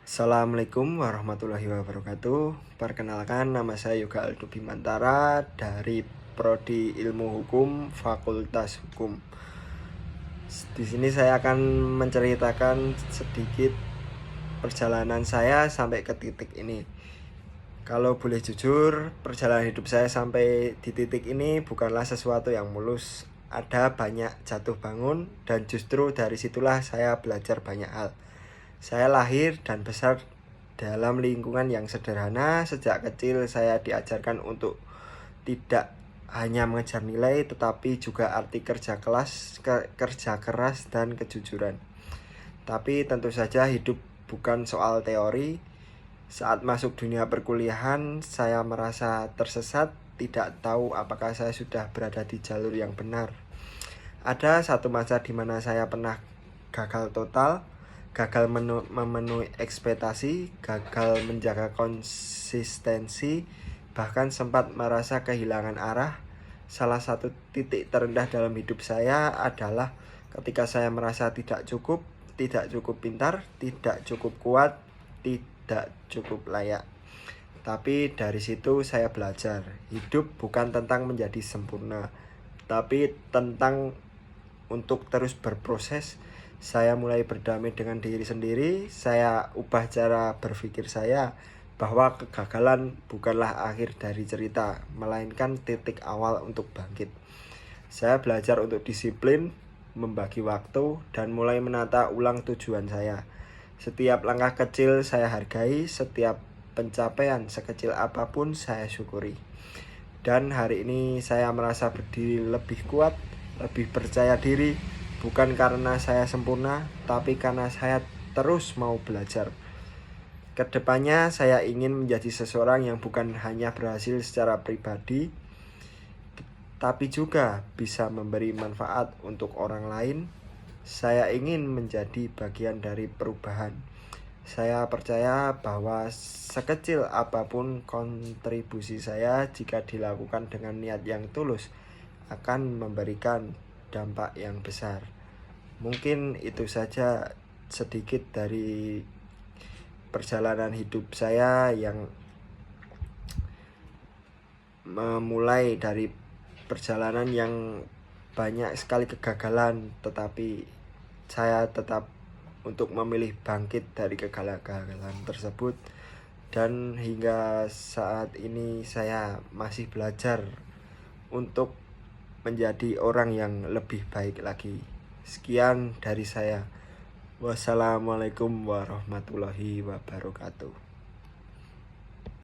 Assalamualaikum warahmatullahi wabarakatuh. Perkenalkan, nama saya Yoga Aldo Bimantara dari Prodi Ilmu Hukum Fakultas Hukum. Di sini saya akan menceritakan sedikit perjalanan saya sampai ke titik ini. Kalau boleh jujur, perjalanan hidup saya sampai di titik ini bukanlah sesuatu yang mulus. Ada banyak jatuh bangun dan justru dari situlah saya belajar banyak hal. Saya lahir dan besar dalam lingkungan yang sederhana. Sejak kecil saya diajarkan untuk tidak hanya mengejar nilai, tetapi juga arti kerja keras dan kejujuran. Tapi tentu saja hidup bukan soal teori. Saat masuk dunia perkuliahan, saya merasa tersesat, tidak tahu apakah saya sudah berada di jalur yang benar. Ada satu masa di mana saya pernah gagal total, gagal memenuhi ekspektasi, gagal menjaga konsistensi, bahkan sempat merasa kehilangan arah. Salah satu titik terendah dalam hidup saya adalah ketika saya merasa tidak cukup pintar, tidak cukup kuat, tidak cukup layak. Tapi dari situ saya belajar, hidup bukan tentang menjadi sempurna, tapi tentang untuk terus berproses. Saya mulai berdamai dengan diri sendiri. Saya ubah cara berpikir saya, bahwa kegagalan bukanlah akhir dari cerita, melainkan titik awal untuk bangkit. Saya belajar untuk disiplin, membagi waktu, dan mulai menata ulang tujuan saya. Setiap langkah kecil saya hargai, setiap pencapaian sekecil apapun saya syukuri. Dan hari ini saya merasa berdiri lebih kuat, lebih percaya diri, bukan karena saya sempurna, tapi karena saya terus mau belajar. Kedepannya saya ingin menjadi seseorang yang bukan hanya berhasil secara pribadi, tapi juga bisa memberi manfaat untuk orang lain. Saya ingin menjadi bagian dari perubahan. Saya percaya bahwa sekecil apapun kontribusi saya, jika dilakukan dengan niat yang tulus, akan memberikan dampak yang besar. Mungkin itu saja sedikit dari perjalanan hidup saya yang memulai dari perjalanan yang banyak sekali kegagalan, tetapi saya tetap untuk memilih bangkit dari kegagalan tersebut. Dan hingga saat ini saya masih belajar untuk menjadi orang yang lebih baik lagi. Sekian dari saya. Wassalamualaikum warahmatullahi wabarakatuh.